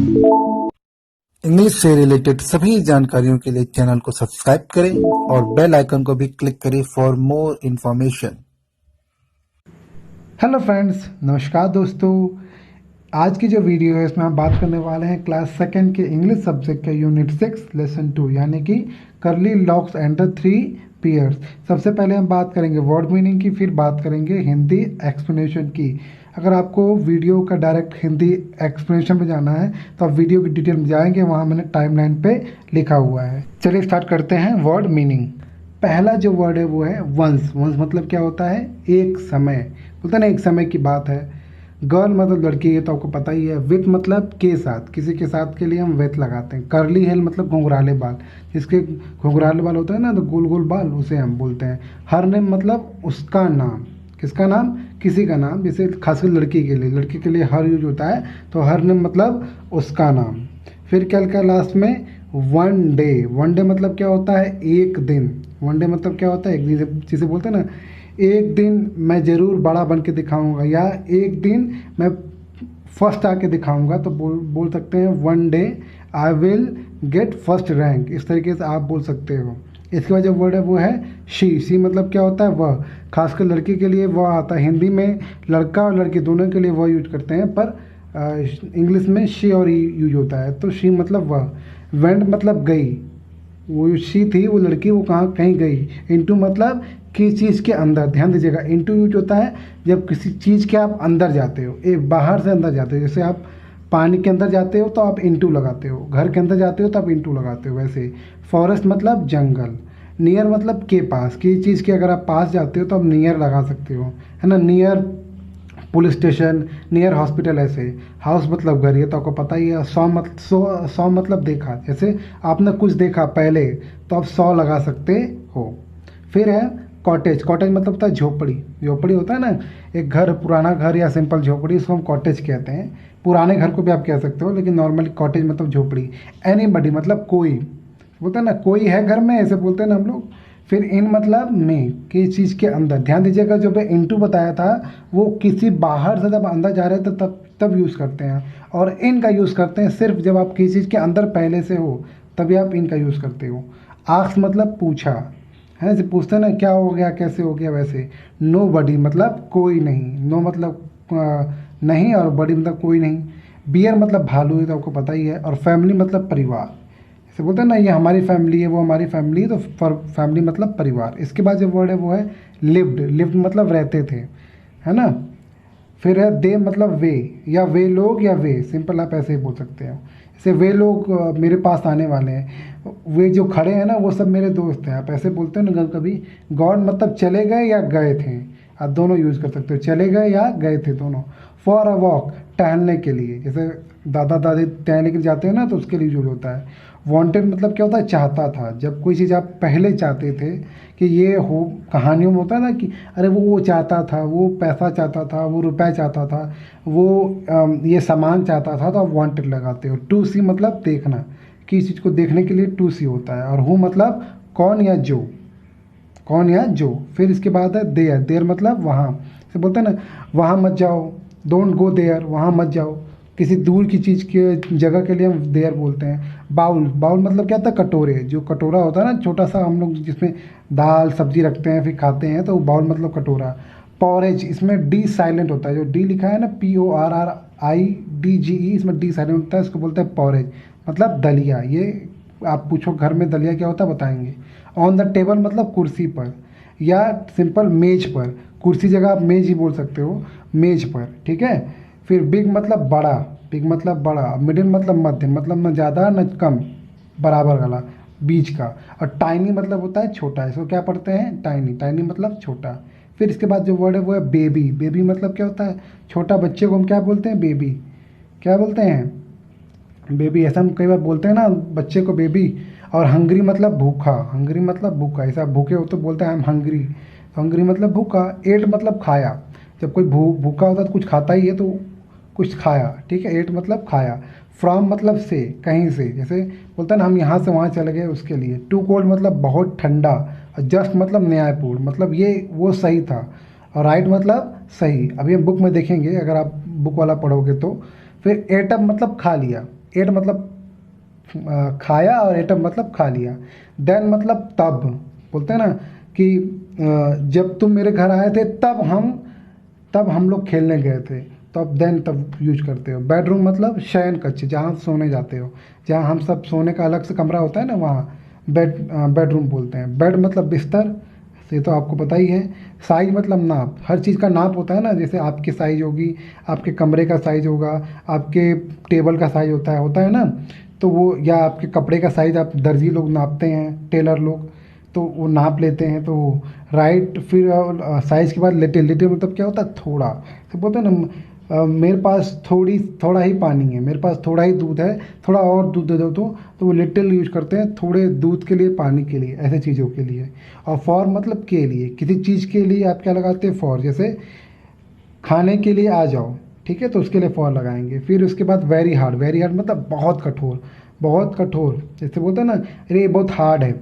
English से related सभी जानकारियों के लिए चैनल को सब्सक्राइब करें और बेल आइकन को भी क्लिक करें for more information. Hello friends, नमस्कार दोस्तों। आज की जो वीडियो है इसमें हम बात करने वाले हैं क्लास सेकंड के इंग्लिश सब्जेक्ट के यूनिट 6 लेसन 2 यानी कि करली लॉक्स एंड द 3 पेयर्स। सबसे पहले हम बात करेंगे वर्ड मीनिंग की, फिर बात करेंगे हिंदी एक्सप्लेनेशन की। अगर आपको वीडियो का डायरेक्ट हिंदी एक्सप्लेनेशन में जाना है तो आप वीडियो की डिटेल में जाएंगे, वहाँ मैंने टाइमलाइन पे लिखा हुआ है। चलिए स्टार्ट करते हैं वर्ड मीनिंग। पहला जो वर्ड है वो है वंस। वंस मतलब क्या होता है? एक समय। बोलते ना एक समय की बात है। गर्ल मतलब लड़की, ये तो आपको पता ही है। विथ मतलब के साथ, किसी के साथ के लिए हम विथ लगाते हैं। करली हेयर मतलब घुंघराले बाल, जिसके घुंघराले बाल होते हैं ना, तो गोल गोल बाल, उसे हम बोलते हैं। हर नेम मतलब उसका नाम। किसका नाम? किसी का नाम। जैसे खासकर लड़की के लिए, लड़की के लिए हर यूज होता है, तो हर नेम मतलब उसका नाम। फिर क्या लिखा लास्ट में? One day. वन डे मतलब क्या होता है? एक दिन। वन डे मतलब क्या होता है? एक दिन, जिसे बोलते हैं ना एक दिन मैं ज़रूर बड़ा बन के दिखाऊंगा, या एक दिन मैं फर्स्ट आके दिखाऊंगा, तो बोल सकते हैं one day I will get first rank. इस तरीके से आप बोल सकते हो। इसके बाद जो वर्ड है वो है शी। शी मतलब क्या होता है? वह। खासकर लड़की के लिए वह आता है। हिंदी में लड़का और लड़की दोनों के लिए वह यूज करते हैं, पर इंग्लिश में शी और यूज होता है। तो शी मतलब वह। वेंट मतलब गई। वो शी थी, वो लड़की, वो कहाँ कहीं गई। इनटू मतलब किसी चीज़ के अंदर। ध्यान दीजिएगा, इनटू यूज होता है जब किसी चीज़ के आप अंदर जाते हो, एक बाहर से अंदर जाते हो। जैसे आप पानी के अंदर जाते हो तो आप इनटू लगाते हो, घर के अंदर जाते हो तो आप इनटू लगाते हो। वैसे फॉरेस्ट मतलब जंगल। नियर मतलब के पास, किसी चीज़ के अगर आप पास जाते हो तो आप नियर लगा सकते हो, है ना। Near police station, near hospital. ऐसे हाउस मतलब घर, ये तो आपको पता ही है। सौ मतलब देखा। जैसे आपने कुछ देखा पहले तो आप 100 लगा सकते हो। फिर है कॉटेज। कॉटेज मतलब होता है झोपड़ी। झोपड़ी होता है ना, एक घर, पुराना घर या सिंपल झोपड़ी, इसको हम कॉटेज कहते हैं। पुराने घर को भी आप कह सकते हो, लेकिन नॉर्मली कॉटेज मतलब झोपड़ी। एनीबडी मतलब कोई, बोलते हैं ना कोई है घर में, ऐसे बोलते हैं ना हम लोग। फिर इन मतलब में, किसी चीज़ के अंदर। ध्यान दीजिएगा, जो मैं इनटू बताया था वो किसी बाहर से जब अंदर जा रहे हैं तो तब यूज़ करते हैं, और इन का यूज़ करते हैं सिर्फ जब आप किसी चीज़ के अंदर पहले से हो, तभी आप इनका यूज़ करते हो। आस्क मतलब पूछा, है जैसे पूछते हैं ना क्या हो गया, कैसे हो गया, वैसे। नो बडी मतलब कोई नहीं। नो मतलब नहीं, और बडी मतलब कोई नहीं। बियर मतलब भालू, ये तो आपको पता ही है। और फैमिली मतलब परिवार। जैसे बोलते हैं ना ये हमारी फैमिली है, वो हमारी फैमिली है, तो फैमिली मतलब परिवार। इसके बाद जो वर्ड है वो है लिव्ड। लिव्ड मतलब रहते थे, है ना। फिर है दे मतलब वे, या वे लोग, या वे सिंपल आप ऐसे ही बोल सकते हो। जैसे वे लोग मेरे पास आने वाले हैं, वे जो खड़े हैं ना वो सब मेरे दोस्त हैं, आप ऐसे बोलते हो ना कभी। गॉड मतलब चले गए या गए थे, आप दोनों यूज़ कर सकते हो, चले गए या गए थे दोनों। फॉर अ वॉक टहलने के लिए, जैसे दादा दादी टहलने के लिए जाते हैं ना, तो उसके लिए यूज होता है। वांटेड मतलब क्या होता है? चाहता था। जब कोई चीज़ आप पहले चाहते थे कि ये हो, कहानियों में होता है ना कि अरे वो चाहता था, वो पैसा चाहता था, वो रुपया चाहता था, वो ये सामान चाहता था, तो आप वांटेड लगाते हो। टू सी मतलब देखना, किसी चीज़ को देखने के लिए टू सी होता है। और हु मतलब कौन या जो, कौन या जो। फिर इसके बाद है देयर। देयर मतलब वहाँ, जैसे बोलते हैं ना वहाँ मत जाओ, डोंट गो देयर, वहाँ मत जाओ। किसी दूर की चीज़ के जगह के लिए हम देयर बोलते हैं। बाउल। बाउल मतलब क्या होता है? कटोरे। जो कटोरा होता है ना छोटा सा, हम लोग जिसमें दाल सब्जी रखते हैं फिर खाते हैं, तो बाउल मतलब कटोरा। पॉरेज, इसमें डी साइलेंट होता है। जो डी लिखा है ना, PORRIDGE, इसमें डी साइलेंट होता है, इसको बोलते हैं पॉरेज। मतलब दलिया। ये आप पूछो घर में दलिया क्या होता है, बताएंगे। ऑन द टेबल मतलब कुर्सी पर, या सिंपल मेज पर। कुर्सी जगह आप मेज ही बोल सकते हो, मेज पर, ठीक है। फिर बिग मतलब बड़ा। बिग मतलब बड़ा। मिडिल मतलब मध्य, मतलब न ज़्यादा न कम, बराबर वाला, बीच का। और टाइनी मतलब होता है छोटा। इसको क्या पढ़ते हैं? टाइनी। टाइनी मतलब छोटा। फिर इसके बाद जो वर्ड है वो है बेबी। बेबी मतलब क्या होता है? छोटा बच्चे को हम क्या बोलते हैं? बेबी। क्या बोलते हैं? बेबी। ऐसा हम कई बार बोलते हैं ना बच्चे को बेबी। और हंग्री मतलब भूखा। हंग्री मतलब भूखा, ऐसा भूखे हो तो बोलते हैं आई एम हंग्री, तो हंग्री मतलब भूखा। एट मतलब खाया। जब कोई भूखा होता है तो कुछ खाता ही है, तो कुछ खाया, ठीक है। एट मतलब खाया। फ्रॉम मतलब से, कहीं से। जैसे बोलते हैं ना हम यहाँ से वहाँ चले गए, उसके लिए। टू कोल्ड मतलब बहुत ठंडा। और जस्ट मतलब न्यायपूर्ण, मतलब ये वो सही था। और राइट मतलब सही। अभी हम बुक में देखेंगे, अगर आप बुक वाला पढ़ोगे तो। फिर एट अप मतलब खा लिया। एट मतलब खाया और एट मतलब खा लिया। देन मतलब तब, बोलते हैं ना कि जब तुम मेरे घर आए थे तब हम लोग खेलने गए थे, तो अब देन तब यूज करते हो। बेडरूम मतलब शयन कक्ष, जहाँ सोने जाते हो, जहाँ हम सब सोने का अलग से कमरा होता है ना, वहाँ बेडरूम बोलते हैं। बेड मतलब बिस्तर, ये तो आपको पता ही है। साइज मतलब नाप, हर चीज़ का नाप होता है ना, जैसे आपकी साइज होगी, आपके कमरे का साइज होगा, आपके टेबल का साइज होता है ना, तो वो, या आपके कपड़े का साइज आप दर्जी लोग नापते हैं, टेलर लोग, तो वो नाप लेते हैं। तो राइट, फिर साइज के बाद लिटिल, लिटिल मतलब क्या होता है, थोड़ा। तो बोलते हैं ना मेरे पास थोड़ा ही पानी है, मेरे पास थोड़ा ही दूध है, थोड़ा और दूध दे दो, तो वो लिटिल यूज करते हैं, थोड़े दूध के लिए, पानी के लिए, ऐसे चीज़ों के लिए। और फॉर मतलब के लिए, किसी चीज़ के लिए आप क्या लगाते हैं, फॉर। जैसे खाने के लिए आ जाओ, ठीक है, तो उसके लिए फॉर लगाएंगे। फिर उसके बाद वेरी हार्ड, वेरी हार्ड मतलब बहुत कठोर, बहुत कठोर। जैसे बोलते हैं ना, अरे ये बहुत हार्ड है।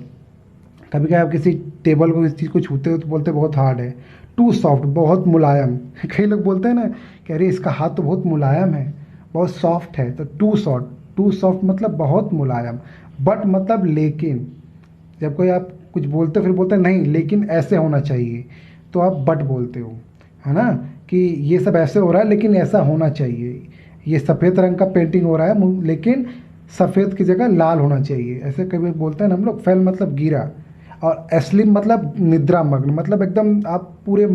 कभी कभी आप किसी टेबल को, किसी चीज़ को छूते हो तो बोलते हैं बहुत हार्ड है। टू सॉफ्ट, बहुत मुलायम। कई लोग बोलते हैं ना कि अरे इसका हाथ तो बहुत मुलायम है, बहुत सॉफ्ट है, तो टू सॉफ्ट मतलब बहुत मुलायम। बट मतलब लेकिन, जब कोई आप कुछ बोलते हो फिर बोलते हैं नहीं लेकिन ऐसे होना चाहिए, तो आप बट बोलते हो, है ना, कि ये सब ऐसे हो रहा है लेकिन ऐसा होना चाहिए। ये सफ़ेद रंग का पेंटिंग हो रहा है लेकिन सफ़ेद की जगह लाल होना चाहिए, ऐसे कभी बोलते हैं ना हम लोग। फेल मतलब गिरा, और एस्लीप मतलब निद्रा मग्न, मतलब एकदम आप पूरे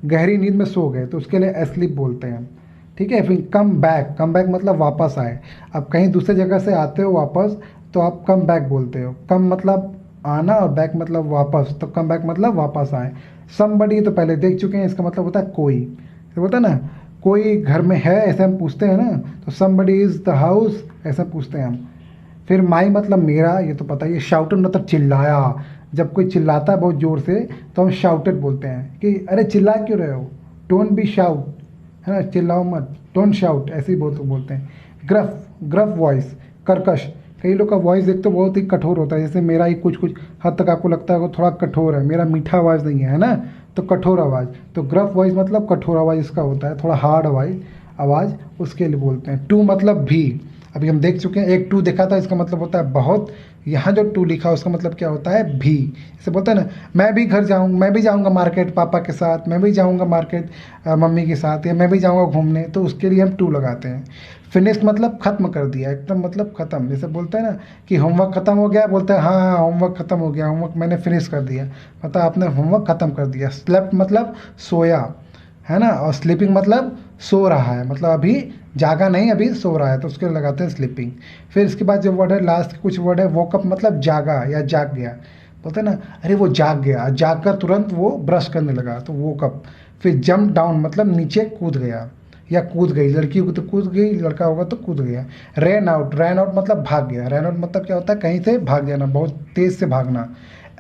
गहरी नींद में सो गए, तो उसके लिए एस्लीप बोलते हैं। ठीक है। फिर कम बैक मतलब वापस आए। अब कहीं दूसरे जगह से आते हो वापस, तो आप कम बैक बोलते हो। कम मतलब आना और बैक मतलब वापस, तो कम बैक मतलब वापस आए। समबडी तो पहले देख चुके हैं, इसका मतलब होता है कोई। तो होता है ना, कोई घर में है, ऐसे हम पूछते हैं ना, तो समबडी इज़ द हाउस, ऐसा पूछते हैं हम। फिर माई मतलब मेरा, ये तो पता ही है। शाउटेड मतलब चिल्लाया, जब कोई चिल्लाता है बहुत ज़ोर से तो हम शाउटेड बोलते हैं कि अरे चिल्ला क्यों रहे हो, डोंट बी शाउट, है ना, चिल्लाओ मत, डोंट शाउट, ऐसे ही बोलते हैं। ग्रफ, ग्रफ वॉइस, कर्कश। कई लोग का वॉइस एक तो बहुत ही कठोर होता है, जैसे मेरा ही कुछ कुछ हद तक आपको लगता है वो थोड़ा कठोर है, मेरा मीठा आवाज़ नहीं है ना, तो कठोर आवाज़। तो ग्रफ वॉइस मतलब कठोर आवाज़ इसका होता है, थोड़ा हार्ड आवाज़ उसके लिए बोलते हैं। टू मतलब भी, अभी हम देख चुके हैं, एक टू देखा था, इसका मतलब होता है बहुत। यहाँ जो टू लिखा उसका मतलब क्या होता है, भी। जैसे बोलते हैं ना, मैं भी जाऊँगा मार्केट पापा के साथ, मैं भी जाऊँगा मार्केट मम्मी के साथ, या मैं भी जाऊँगा घूमने, तो उसके लिए हम टू लगाते हैं। फिनिश्ड मतलब खत्म कर दिया, एकदम मतलब खत्म। जैसे बोलते हैं ना कि होमवर्क खत्म हो गया, बोलते हैं हाँ हाँ होमवर्क खत्म हो गया, होमवर्क मैंने फिनिश कर दिया, मतलब आपने होमवर्क खत्म कर दिया। स्लेप्ट मतलब सोया, है ना, और स्लीपिंग मतलब सो रहा है, मतलब अभी जागा नहीं, अभी सो रहा है, तो उसके लिए लगाते हैं स्लीपिंग। फिर इसके बाद जो वर्ड है, लास्ट कुछ वर्ड है, वोकअप मतलब जागा या जाग गया। बोलते हैं ना, अरे वो जाग गया, जाग कर तुरंत वो ब्रश करने लगा, तो वोकअप। फिर जंप डाउन मतलब नीचे कूद गया या कूद गई, लड़की हो तो कूद गई, लड़का होगा तो कूद गया। रैन आउट मतलब भाग गया। रैन आउट मतलब क्या होता है, कहीं से भाग जाना, बहुत तेज़ से भागना।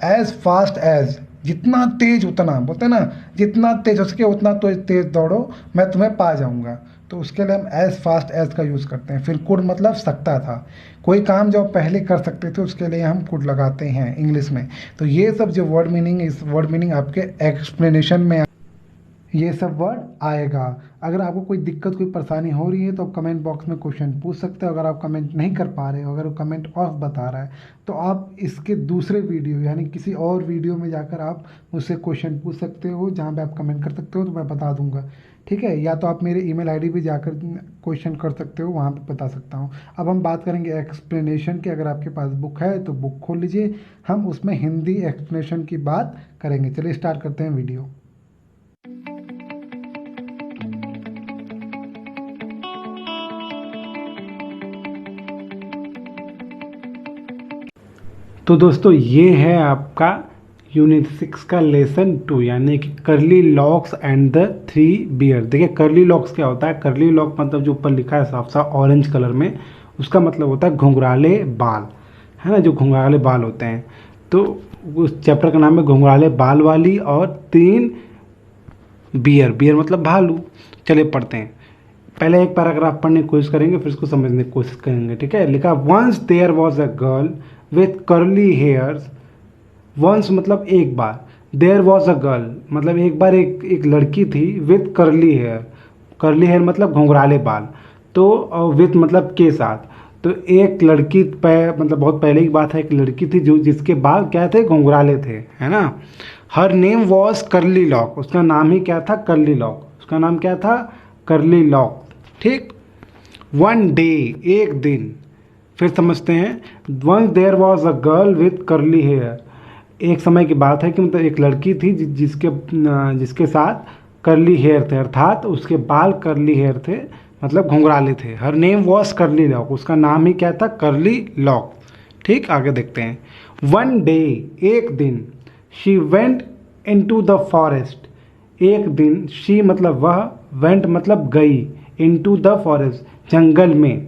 एज फास्ट एज, जितना तेज उतना, बोलते हैं ना, जितना तेज हो सके उतना तो तेज दौड़ो, मैं तुम्हें पा जाऊंगा, तो उसके लिए हम एज फास्ट एज का यूज़ करते हैं। फिर कुड मतलब सकता था, कोई काम जो आप पहले कर सकते थे उसके लिए हम कुड लगाते हैं इंग्लिश में। तो ये सब जो वर्ड मीनिंग, इस वर्ड मीनिंग आपके एक्सप्लेनेशन में ये सब वर्ड आएगा। अगर आपको कोई दिक्कत, कोई परेशानी हो रही है तो आप कमेंट बॉक्स में क्वेश्चन पूछ सकते हो। अगर आप कमेंट नहीं कर पा रहे हो, अगर वो कमेंट ऑफ बता रहा है, तो आप इसके दूसरे वीडियो यानी किसी और वीडियो में जाकर आप मुझसे क्वेश्चन पूछ सकते हो, जहाँ पे आप कमेंट कर सकते हो, तो मैं बता दूंगा। ठीक है, या तो आप मेरे ईमेल आईडी पे जाकर क्वेश्चन कर सकते हो, वहाँ पे बता सकता हूँ। अब हम बात करेंगे एक्सप्लेनेशन की। अगर आपके पास बुक है तो बुक खोल लीजिए, हम उसमें हिंदी एक्सप्लेनेशन की बात करेंगे। चलिए स्टार्ट करते हैं वीडियो। तो दोस्तों ये है आपका यूनिट 6 का लेसन 2, यानी कि करली लॉक्स एंड द 3 बियर। देखिए करली लॉक्स क्या होता है, करली लॉक मतलब जो ऊपर लिखा है साफ साफ ऑरेंज कलर में, उसका मतलब होता है घुंघराले बाल, है ना, जो घुंघराले बाल होते हैं। तो उस चैप्टर का नाम है घुंघराले बाल वाली और 3 बियर। बियर मतलब भालू। चलिए पढ़ते हैं। पहले एक पैराग्राफ पढ़ने की कोशिश करेंगे, फिर उसको समझने की कोशिश करेंगे। ठीक है, लिखा once there was a girl with curly hairs. Once मतलब एक बार, देयर वॉज अ गर्ल मतलब एक बार एक लड़की थी, with curly hair. Curly hair मतलब घुंघराले बाल, तो विथ मतलब के साथ। तो एक लड़की मतलब बहुत पहले की बात है, एक लड़की थी जो जिसके बाल क्या थे, घुंघराले थे, है ना। हर नेम वॉज करली लॉक, उसका नाम ही क्या था, करली लॉक, उसका नाम क्या था, करली लॉक, ठीक। वन डे, एक दिन, फिर समझते हैं। Once there was a girl with curly hair, एक समय की बात है कि मतलब एक लड़की थी जिसके साथ करली हेयर थे, अर्थात उसके बाल करली हेयर थे, मतलब घुंघराले थे। हर नेम वॉज करली लॉक, उसका नाम ही क्या था, करली लॉक, ठीक। आगे देखते हैं। वन डे, एक दिन, she went into the forest, एक दिन, शी मतलब वह, वेंट मतलब गई, इनटू द फॉरेस्ट जंगल में,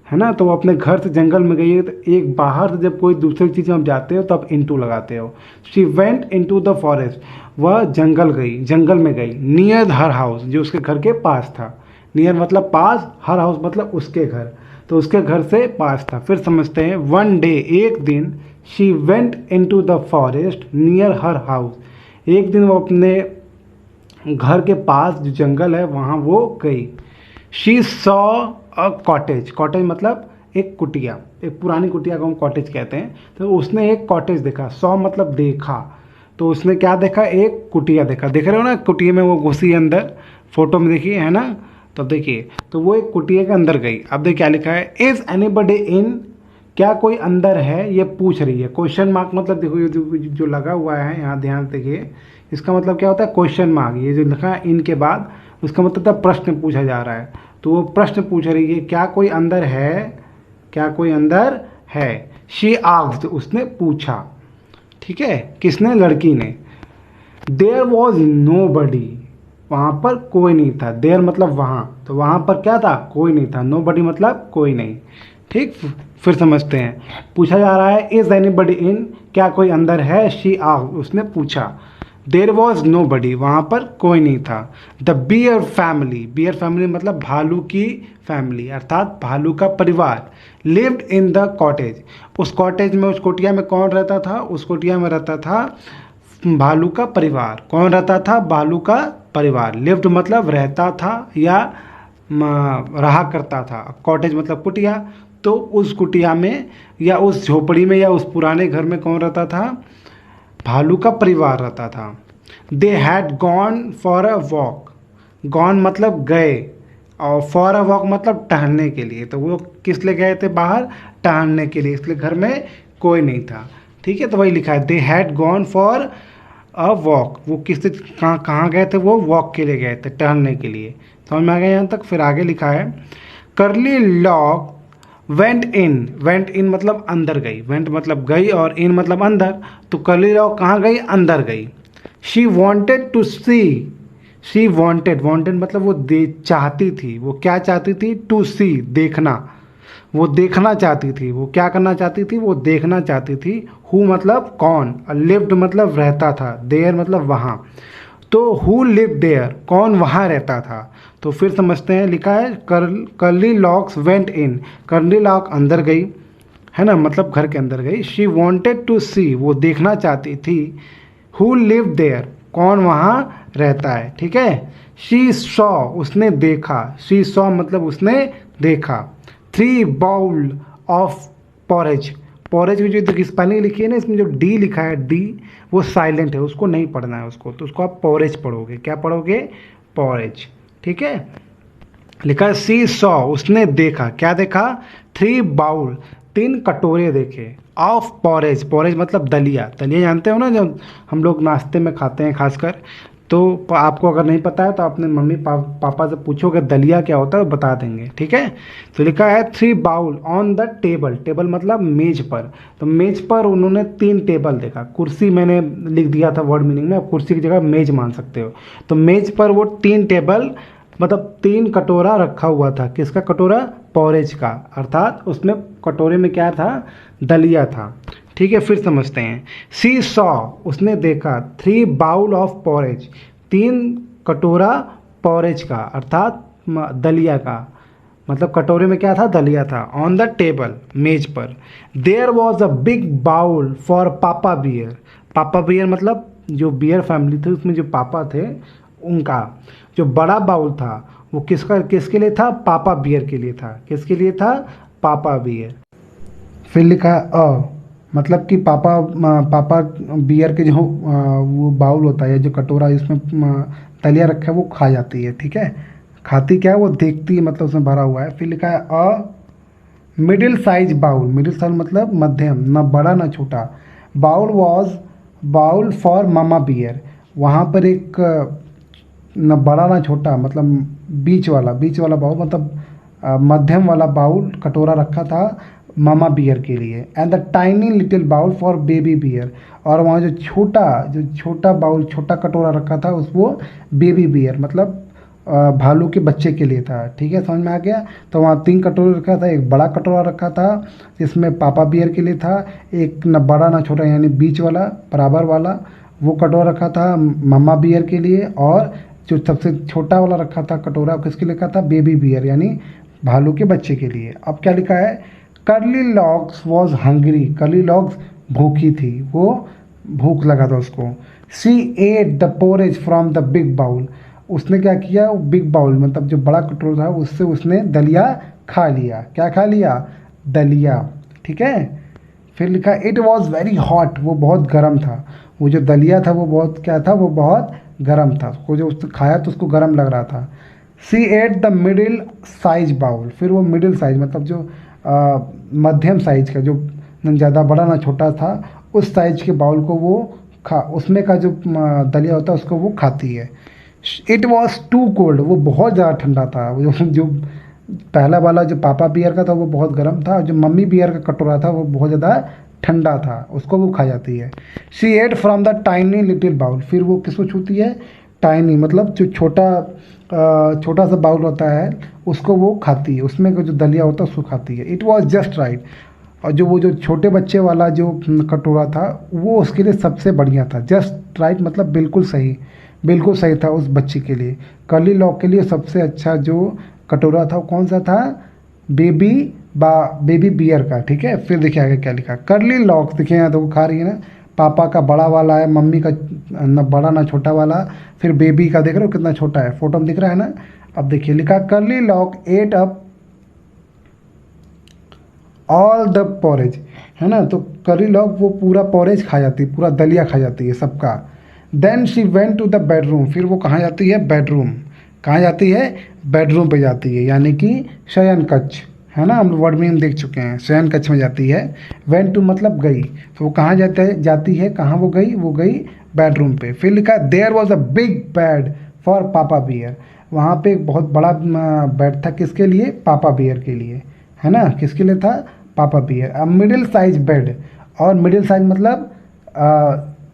है ना। तो वो अपने घर से जंगल में गई है, तो एक बाहर से जब कोई दूसरी चीज़ में आप जाते हो तो आप इनटू लगाते हो। She went into the forest, वह जंगल गई, जंगल में गई। नियर हर हाउस, जो उसके घर के पास था, नियर मतलब पास, हर हाउस मतलब उसके घर, तो उसके घर से पास था। फिर समझते हैं। वन डे, एक दिन, she went into the forest near her house, एक दिन वो अपने घर के पास जो जंगल है वहाँ वो गई। She saw a cottage, cottage मतलब एक कुटिया, एक पुरानी कुटिया को हम कॉटेज कहते हैं। तो उसने एक कॉटेज देखा, सॉ मतलब देखा, तो उसने क्या देखा, एक कुटिया देखा। देख रहे हो ना, कुटिया में वो घुसी अंदर, फोटो में देखिए, है ना। तो देखिए, तो वो एक कुटिया के अंदर गई। अब देखिए क्या लिखा है, इज एनीबडी इन, क्या कोई अंदर है, ये पूछ रही है। क्वेश्चन मार्क मतलब देखो ये जो लगा हुआ है यहाँ, ध्यान देखिए, इसका मतलब क्या होता है, क्वेश्चन मार्क। ये जो लिखा है इन के बाद, उसका मतलब प्रश्न पूछा जा रहा है। तो वो प्रश्न पूछ रही है, क्या कोई अंदर है, क्या कोई अंदर है। शी आस्क्ड, उसने पूछा, ठीक है, किसने, लड़की ने। देयर वॉज नोबडी, वहाँ पर कोई नहीं था। देयर मतलब वहाँ, तो वहाँ पर क्या था, कोई नहीं था। नोबडी मतलब कोई नहीं, ठीक। फिर समझते हैं। पूछा जा रहा है, इज एनीबडी इन, क्या कोई अंदर है। शी आस्क्ड, उसने पूछा। देयर वॉज नो बडी, वहाँ पर कोई नहीं था। The beer family, beer family मतलब भालू की फैमिली, अर्थात भालू का परिवार। लिव्ड इन द कॉटेज, उस कॉटेज में, उस कोटिया में कौन रहता था, उस कोटिया में रहता था भालू का परिवार। कौन रहता था, भालू का परिवार। लिव्ड मतलब रहता था या रहा करता था, कॉटेज मतलब कुटिया। तो उस कुटिया में या उस झोपड़ी में या उस पुराने घर में कौन रहता था, भालू का परिवार रहता था। They had gone for a walk, gone मतलब गए, और फॉर अ वॉक मतलब टहलने के लिए। तो वो किस लिए गए थे, बाहर टहलने के लिए, इसलिए घर में कोई नहीं था, ठीक है। तो वही लिखा है, they had gone for a walk, वो किस कहाँ गए थे, वो वॉक के लिए गए थे, टहलने के लिए। समझ में आ गया यहाँ तक। फिर आगे लिखा है, करली lock went in, went in मतलब अंदर गई, वेंट मतलब गई और इन मतलब अंदर। तो करली लॉक कहाँ गई, अंदर गई। She wanted to see, she wanted, wanted मतलब वो चाहती थी, वो क्या चाहती थी, टू सी देखना, वो देखना चाहती थी, वो क्या करना चाहती थी, वो देखना चाहती थी। हु मतलब कौन, लिव्ड मतलब रहता था, देयर मतलब वहाँ। तो हु लिव देयर, कौन वहाँ रहता था। तो फिर समझते हैं। लिखा है, करली लॉक्स वेंट इन, करली लॉक अंदर गई, है ना, मतलब घर के अंदर गई। शी वॉन्टेड टू सी, वो देखना चाहती थी। हु लिव देयर, कौन वहाँ रहता है, ठीक है। शी सॉ, उसने देखा, शी सॉ मतलब उसने देखा। 3 बाउल ऑफ पॉरेज, पॉरेज की जो स्पेलिंग लिखी है ना, इसमें जो डी लिखा है, डी वो साइलेंट है, उसको नहीं पढ़ना है उसको, तो उसको आप पॉरेज पढ़ोगे। क्या पढ़ोगे, पॉरेज, ठीक है। लिखा है, सी सॉ, उसने देखा, क्या देखा, 3 बाउल, 3 कटोरे देखे, ऑफ पॉरेज, पॉरेज मतलब दलिया, दलिया जानते हो ना, जो हम लोग नाश्ते में खाते हैं खासकर। तो आपको अगर नहीं पता है तो अपने मम्मी पापा से पूछोगे दलिया क्या होता है, वो बता देंगे, ठीक है। तो लिखा है 3 bowl on the table, table मतलब मेज पर। तो मेज पर उन्होंने 3 टेबल देखा, कुर्सी मैंने लिख दिया था वर्ड मीनिंग में, कुर्सी की जगह मेज मान सकते हो। तो मेज पर वो 3 टेबल मतलब 3 कटोरा रखा हुआ था। किसका कटोरा, पॉरेज का, अर्थात उसमें कटोरे में क्या था, दलिया था, ठीक है। फिर समझते हैं। सी सॉ, उसने देखा, 3 बाउल ऑफ पॉरेज, 3 कटोरा पॉरेज का, अर्थात दलिया का, मतलब कटोरे में क्या था, दलिया था। ऑन द टेबल, मेज पर। There was a big bowl for papa bear, papa bear मतलब जो बियर फैमिली थी उसमें जो पापा थे उनका जो बड़ा बाउल था वो किसके लिए था, पापा बियर के लिए था। किसके लिए था, पापा बियर। फिर लिखा है अ, मतलब कि पापा बियर के जो वो बाउल होता है, जो कटोरा जिसमें दलिया रखा है वो खा जाती है, ठीक है। खाती क्या है, वो देखती है, मतलब उसमें भरा हुआ है। फिर लिखा है a middle size bowl, middle size मतलब मध्यम, ना बड़ा ना छोटा। Bowl was bowl for mama bear, वहाँ पर एक न बड़ा ना छोटा, मतलब बीच वाला बाउल, मतलब मध्यम वाला बाउल कटोरा रखा था मामा बियर के लिए। And the tiny little bowl for baby bear, और वहाँ जो छोटा बाउल, छोटा कटोरा रखा था उस वो बेबी बियर मतलब भालू के बच्चे के लिए था, ठीक है, समझ में आ गया। तो वहाँ 3 कटोरे रखा था, एक बड़ा कटोरा रखा था जिसमें पापा बियर के लिए था, एक न बड़ा ना छोटा यानी बीच वाला बराबर वाला वो कटोरा रखा था मम्मा बियर के लिए, और जो सबसे छोटा वाला रखा था कटोरा किसके लिए रखा था, बेबी बियर यानी भालू के बच्चे के लिए। अब क्या लिखा है, Curly Locks was hungry, Curly Locks भूखी थी, वो भूख लगा था उसको। She ate the porridge from the big bowl, उसने क्या किया, वो बिग बाउल मतलब जो बड़ा कटोरा था उससे उसने दलिया खा लिया। क्या खा लिया, दलिया, ठीक है। फिर लिखा इट वॉज वेरी हॉट, वो बहुत गर्म था, वो जो दलिया था वो बहुत क्या था, वो बहुत गर्म था, उसको जो उसने खाया तो उसको गर्म लग रहा था। She ate the middle size bowl, फिर वो मिडिल साइज मतलब जो मध्यम साइज का, जो न ज़्यादा बड़ा ना छोटा था, उस साइज के बाउल को वो उसमें का जो दलिया होता है उसको वो खाती है। इट वॉज टू कोल्ड, वो बहुत ज़्यादा ठंडा था, वो जो पहला वाला जो पापा बियर का था वो बहुत गर्म था, और जो मम्मी बियर का कटोरा था वो बहुत ज़्यादा ठंडा था, उसको वो खा जाती है। She ate from the tiny little bowl, फिर वो किसको छूती है, टाइनी मतलब जो छोटा सा बाउल होता है उसको वो खाती है, उसमें का जो दलिया होता है उसको खाती है। इट वॉज जस्ट राइट, और वो जो छोटे बच्चे वाला जो कटोरा था वो उसके लिए सबसे बढ़िया था। जस्ट राइट मतलब बिल्कुल सही था उस बच्चे के लिए। कर्ली लॉक के लिए सबसे अच्छा जो कटोरा था वो कौन सा था, बेबी बियर का, ठीक है। फिर देखिए आगे क्या लिखा, कर्ली लॉक, देखिए यहाँ देखो खा रही है ना, पापा का बड़ा वाला है, मम्मी का ना बड़ा ना छोटा वाला, फिर बेबी का देख रहे हो कितना छोटा है, फोटो में दिख रहा है ना। अब देखिए लिखा curly lock ate up all the porridge, है ना। तो करी लॉक वो पूरा पॉरेज खा जाती है, पूरा दलिया खा जाती है सबका। Then she went to the bedroom, फिर वो कहाँ जाती है, बेडरूम, कहाँ जाती है, बेडरूम पे जाती है, यानी कि शयन कक्ष, है ना, हम वर्ड में हम देख चुके हैं, शयन कक्ष में जाती है। वेंट टू मतलब गई, तो वो कहाँ जाती है, कहाँ वो गई बेडरूम पे। फिर लिखा there was a big bed for papa bear, वहाँ पे एक बहुत बड़ा बेड था किसके लिए, पापा बियर के लिए, है ना, किसके लिए था, पापा बियर। अब मिडिल साइज बेड, और मिडिल साइज मतलब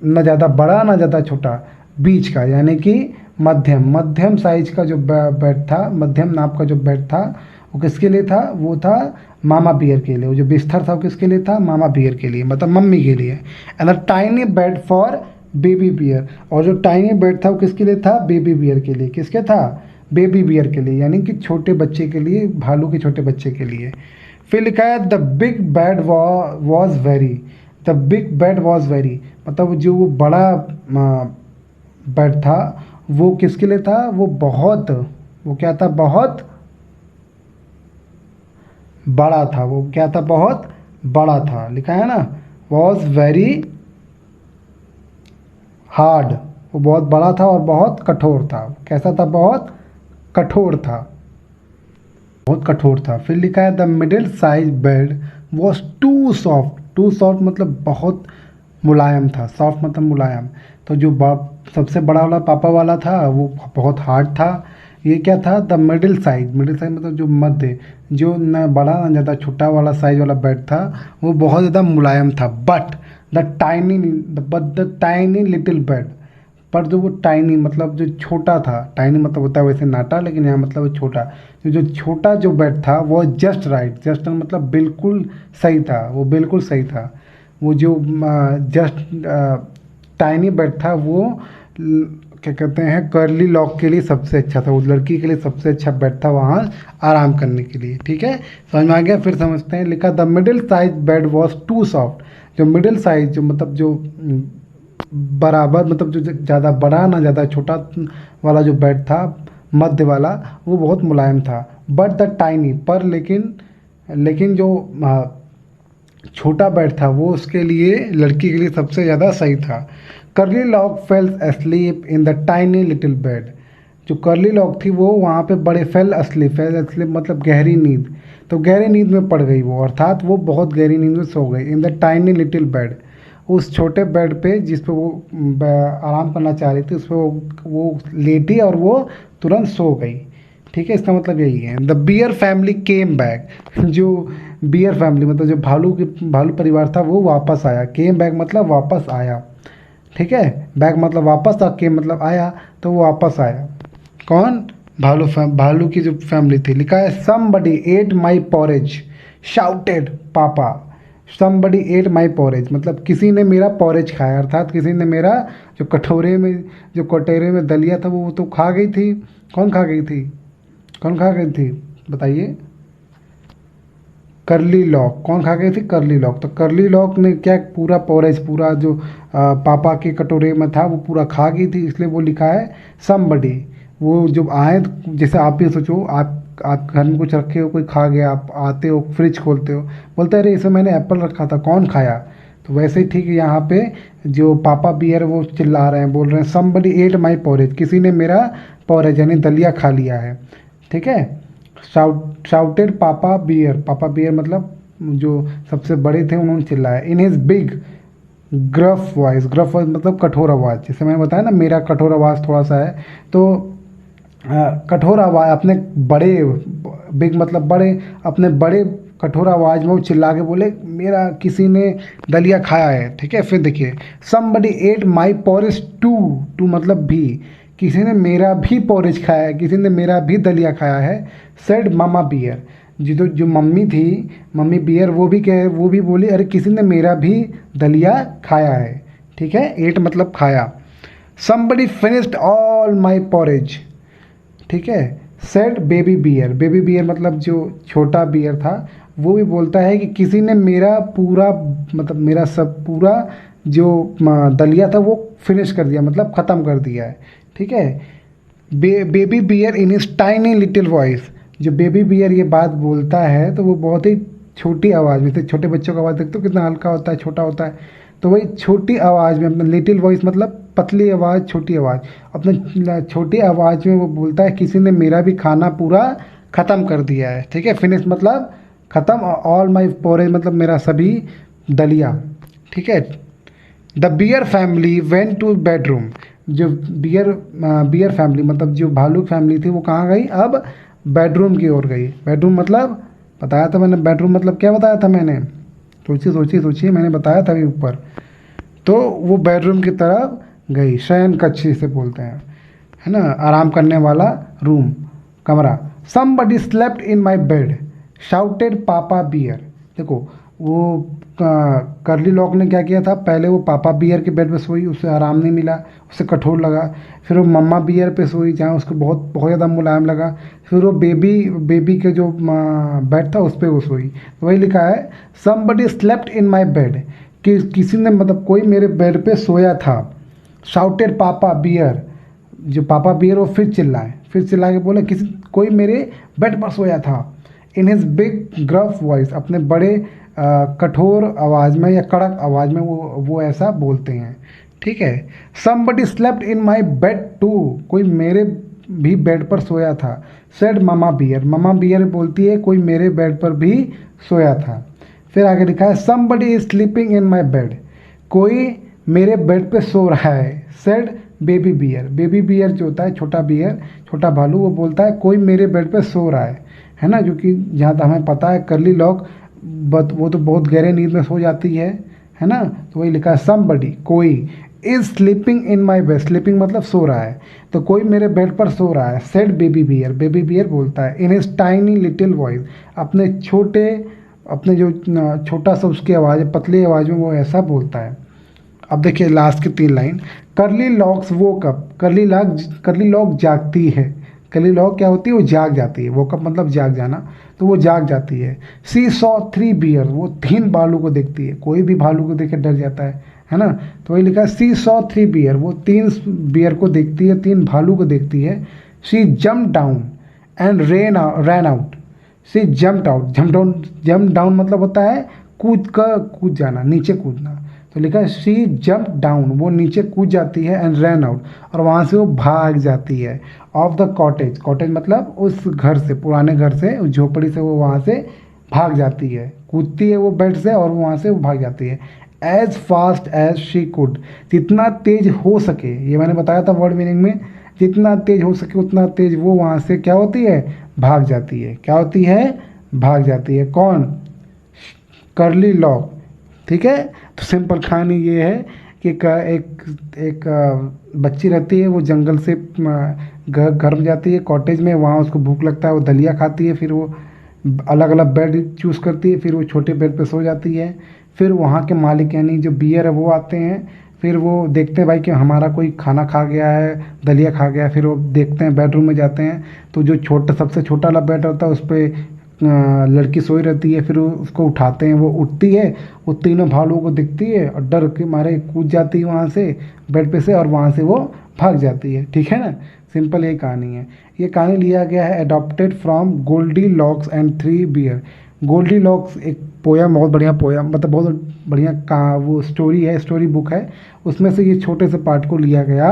न ज़्यादा बड़ा ना ज़्यादा छोटा, बीच का, यानी कि मध्यम साइज का जो बेड था, मध्यम नाप का जो बेड था वो किसके लिए था, वो था मामा बियर के लिए, वो जो बिस्तर था वो किसके लिए था, मामा बियर के लिए मतलब मम्मी के लिए। And a tiny bed for baby bear, और जो टाइनी बेड था वो किसके लिए था, बेबी बियर के लिए, किसके था, बेबी बियर के लिए, यानी कि छोटे बच्चे के लिए, भालू के छोटे बच्चे के लिए। फिर लिखा है the big bed was very, the big bed was very मतलब जो वो बड़ा बेड था वो किसके लिए था, वो क्या था, बहुत बड़ा था, वो क्या था, बहुत बड़ा था, लिखा है ना, वॉज वेरी हार्ड, वो बहुत बड़ा था और बहुत कठोर था। कैसा था, बहुत कठोर था। फिर लिखा है the middle size bed was too soft मतलब बहुत मुलायम था, सॉफ्ट मतलब मुलायम। तो जो सबसे बड़ा वाला पापा वाला था वो बहुत हार्ड था। ये क्या था, द मिडिल साइज मतलब जो मध्य, जो न बड़ा न ज़्यादा छोटा वाला साइज वाला बेड था वो बहुत ज़्यादा मुलायम था। But the tiny little bed, पर जो वो टाइनी मतलब जो छोटा था, टाइनी मतलब होता है वैसे नाटा, लेकिन यहाँ मतलब वो छोटा, जो छोटा जो बेड था वो जस्ट राइट, जस्ट मतलब बिल्कुल सही था, वो बिल्कुल सही था। वो जो जस्ट टाइनी बेड था वो क्या कहते हैं, कर्ली लॉक के लिए सबसे अच्छा था, वो लड़की के लिए सबसे अच्छा बेड था वहाँ आराम करने के लिए, ठीक है, समझ में आ गया। फिर समझते हैं, लिखा the middle size bed was too soft, जो मिडिल साइज जो मतलब जो बराबर मतलब जो ज़्यादा बड़ा ना ज़्यादा छोटा वाला जो बेड था, मध्य वाला, वो बहुत मुलायम था। बट द टाइनी, पर लेकिन लेकिन जो छोटा बेड था वो उसके लिए, लड़की के लिए सबसे ज़्यादा सही था। Curly lock fail asleep in the tiny little bed. जो कर्ली लॉक थी वो वहाँ पे बड़े फेल asleep मतलब गहरी नींद, तो गहरी नींद में पड़ गई वो, अर्थात वो बहुत गहरी नींद में सो गई। In the tiny little bed, उस छोटे बेड पे जिस पे वो आराम करना चाह रही थी उस पर वो लेटी और वो तुरंत सो गई। ठीक है, इसका मतलब यही है। The beer family came back. जो बियर फैमिली मतलब जो भालू परिवार था वो वापस आया। केम बैक मतलब वापस आया। ठीक है, बैक मतलब वापस था, केम मतलब आया, तो वो वापस आया। कौन? भालू की जो फैमिली थी। लिखा है somebody ate my porridge shouted पापा। समबडी एट माई पॉरेज मतलब किसी ने मेरा पॉरेज खाया, अर्थात किसी ने मेरा जो कटोरे में दलिया था वो तो खा गई थी। कौन खा गई थी? कौन खा गई थी बताइए? Curly lock. कौन खा गई थी? Curly lock. तो कर्ली लॉक ने क्या पूरा पॉरेज, पूरा जो पापा के कटोरे में था वो पूरा खा गई थी, इसलिए वो लिखा है समबडी। वो जब आए, जैसे आप भी सोचो, आप घर में कुछ रखे हो, कोई खा गया, आप आते हो फ्रिज खोलते हो, बोलते हैं अरे इसमें मैंने एप्पल रखा था, कौन खाया? तो वैसे ही ठीक है, यहाँ पे जो पापा बियर वो चिल्ला रहे हैं, बोल रहे हैं समबडी एट माई पॉरेज, किसी ने मेरा पॉरेज यानी दलिया खा लिया है। ठीक है, शाउटेड पापा बियर मतलब जो सबसे बड़े थे उन्होंने चिल्लाया। In his big gruff voice मतलब कठोर आवाज़। जैसे मैंने बताया ना मेरा कठोर आवाज़ थोड़ा सा है, तो कठोर आवाज़ अपने बड़े, बिग मतलब बड़े, अपने बड़े कठोर आवाज़ में वो चिल्ला के बोले मेरा किसी ने दलिया खाया है। ठीक है, फिर देखिए somebody ate my porridge too मतलब भी, किसी ने मेरा भी पॉरेज खाया है, किसी ने मेरा भी दलिया खाया है। सेड मामा बियर, जो मम्मी थी, मम्मी बियर, वो भी बोली अरे किसी ने मेरा भी दलिया खाया है। ठीक है, एट मतलब खाया। Somebody finished all my porridge. ठीक है, सेड बेबी बियर मतलब जो छोटा बियर था वो भी बोलता है कि किसी ने मेरा पूरा मतलब मेरा सब पूरा जो दलिया था वो फिनिश कर दिया, मतलब ख़त्म कर दिया है। ठीक है, baby bear in his tiny little voice. जो बेबी बियर ये बात बोलता है तो वो बहुत ही छोटी आवाज़ में, छोटे बच्चों का आवाज़ देखते हो कितना हल्का होता है, छोटा होता है, तो वही छोटी आवाज़ में, अपना लिटिल वॉइस मतलब पतली आवाज़, छोटी आवाज़, अपने छोटी आवाज़ में वो बोलता है किसी ने मेरा भी खाना पूरा ख़त्म कर दिया है। ठीक है, फिनिश मतलब ख़त्म, ऑल माई पोरेज मतलब मेरा सभी दलिया। ठीक है, the beer family went two bedroom. जो बियर फैमिली मतलब जो भालू फैमिली थी वो कहाँ गई? अब बेडरूम की ओर गई। बेडरूम मतलब बताया था मैंने, बेडरूम मतलब क्या बताया था मैंने? सोचिए मैंने बताया था अभी ऊपर। तो वो बेडरूम की तरफ गई। शयन कक्ष से बोलते हैं, है ना, आराम करने वाला रूम, कमरा। Somebody slept in my bed shouted पापा बियर। देखो वो कर्ली लॉक ने क्या किया था, पहले वो पापा बियर के बेड पे सोई, उसे आराम नहीं मिला, उसे कठोर लगा। फिर वो मम्मा बियर पे सोई जहाँ उसको बहुत बहुत ज़्यादा मुलायम लगा। फिर वो बेबी के जो बेड था उस पर वो सोई। तो वही लिखा है somebody slept in my bed, कि किसी ने मतलब कोई मेरे बेड पे सोया था। शाउटेड पापा बियर, जो पापा बियर वो फिर चिल्ला के बोले कोई मेरे बेड पर सोया था। In his big gruff voice, अपने बड़े कठोर आवाज़ में या कड़क आवाज़ में वो ऐसा बोलते हैं। ठीक है, somebody slept in my bed too, कोई मेरे भी बेड पर सोया था। सेड मामा बियर बोलती है कोई मेरे बेड पर भी सोया था। फिर आगे लिखा है somebody is sleeping in my bed, कोई मेरे बेड पे सो रहा है। सेड बेबी बियर जो होता है छोटा भालू, वो बोलता है कोई मेरे बेड पे सो रहा है ना, जो कि जहाँ तक हमें पता है कर्ली लॉक वो तो बहुत गहरे नींद में सो जाती है ना। तो वही लिखा है समबडी, कोई, is sleeping in my bed, sleeping मतलब सो रहा है, तो कोई मेरे बेड पर सो रहा है। सेड बेबी बियर बोलता है इन हिज टाइनी लिटिल वॉइस, अपने जो छोटा सा उसकी आवाज़ है, पतली आवाज़ में वो ऐसा बोलता है। अब देखिए लास्ट की 3 line. Curly locks woke up, curly lock जागती है। कर्ली लॉक क्या होती है? वो जाग जाती है। वोक अप मतलब जाग जाना, तो वो जाग जाती है। सी सॉ 3 बियर, वो 3 भालू को देखती है। कोई भी भालू को देख के डर जाता है ना। तो वही लिखा है सी सॉ 3 बियर, वो 3 बियर को देखती है, 3 भालू को देखती है। She jump down and ran out, she jump down मतलब होता है कूद जाना, नीचे कूदना। तो लिखा है शी जम्प डाउन, वो नीचे कूद जाती है, एंड रैन आउट, और वहाँ से वो भाग जाती है, ऑफ द कॉटेज, कॉटेज मतलब उस घर से, पुराने घर से, उस झोपड़ी से वो वहाँ से भाग जाती है, कूदती है वो बेड से, और वो वहाँ से वो भाग जाती है। As fast as she could, जितना तेज हो सके, ये मैंने बताया था वर्ड मीनिंग में, जितना तेज हो सके उतना तेज वो वहाँ से क्या होती है, भाग जाती है। क्या होती है, भाग जाती है। कौन, कर्ली लॉक। ठीक है, तो सिंपल कहानी ये है कि एक बच्ची रहती है, वो जंगल से घर में जाती है, कॉटेज में, वहाँ उसको भूख लगता है, वो दलिया खाती है, फिर वो अलग अलग बेड चूज़ करती है, फिर वो छोटे बेड पे सो जाती है। फिर वहाँ के मालिक यानी जो बियर है वो आते हैं, फिर वो देखते हैं भाई कि हमारा कोई खाना खा गया है, दलिया खा गया है। फिर वो देखते हैं, बेडरूम में जाते हैं, तो जो सबसे छोटा वाला बेड होता है उस पर लड़की सोई रहती है। फिर उसको उठाते हैं, वो उठती है, वो तीनों भालुओं को दिखती है और डर के मारे कूद जाती है वहाँ से बेड पे से, और वहाँ से वो भाग जाती है। ठीक है ना, सिंपल ये कहानी है। ये कहानी लिया गया है adapted from Goldilocks and three bear. Goldilocks एक पोयम, बहुत बढ़िया पोयम, मतलब बहुत बढ़िया का वो स्टोरी है, स्टोरी बुक है, उसमें से ये छोटे से पार्ट को लिया गया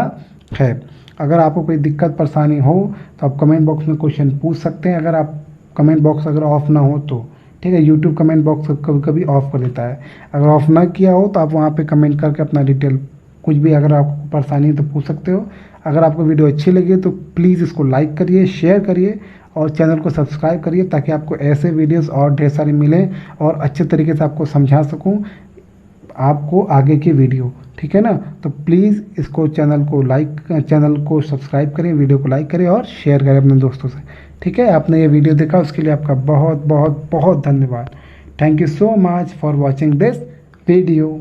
है। अगर आपको कोई दिक्कत परेशानी हो तो आप कमेंट बॉक्स में क्वेश्चन पूछ सकते हैं, अगर आप कमेंट बॉक्स अगर ऑफ ना हो तो। ठीक है, यूट्यूब कमेंट बॉक्स कभी कभी ऑफ कर देता है, अगर ऑफ ना किया हो तो आप वहाँ पे कमेंट करके अपना डिटेल कुछ भी अगर आपको परेशानी है तो पूछ सकते हो। अगर आपको वीडियो अच्छी लगी तो प्लीज़ इसको लाइक करिए, शेयर करिए और चैनल को सब्सक्राइब करिए, ताकि आपको ऐसे वीडियोस और ढेर सारे मिलें और अच्छे तरीके से आपको समझा सकूं आपको आगे की वीडियो। ठीक है ना, तो प्लीज़ इसको चैनल को सब्सक्राइब करें, वीडियो को लाइक करें और शेयर करें अपने दोस्तों से। ठीक है, आपने ये वीडियो देखा उसके लिए आपका बहुत बहुत बहुत धन्यवाद। Thank you so much for watching this video.